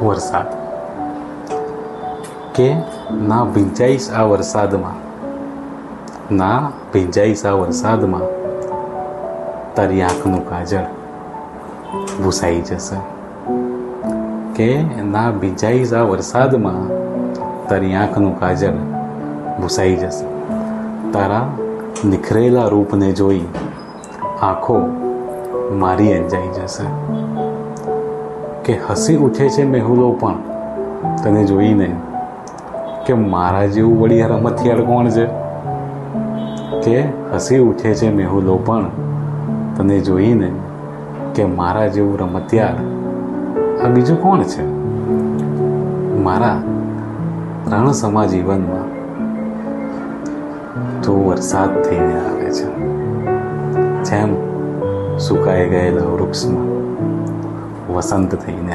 વરસાદ કે ના ભીંજાઈશ આ વરસાદમાં, ના ભીંજાઈશ આ વરસાદમાં, તારી આંખનું કાજળ ભૂસાઈ જશે. કે ના ભીંજાઈશ આ વરસાદમાં, તારી આંખનું કાજળ ભૂસાઈ જશે. તારા નિખરેલા રૂપને જોઈ આંખો મારી અંજાઈ જશે. કે હસી ઉઠે છે મેહુલો પણ તને જોઈને, કે મારા જેવું વળી રમતિયાળ કોણ છે. કે હસી ઉઠે છે મેહુલો પણ તને જોઈને, કે મારા જેવું રમતિયાળ આ બીજું કોણ છે. મારા રણસમા જીવનમાં તો વરસાદ થઈને આવે છે, જેમ સુકાઈ ગયેલા વૃક્ષમાં વસંત થઈને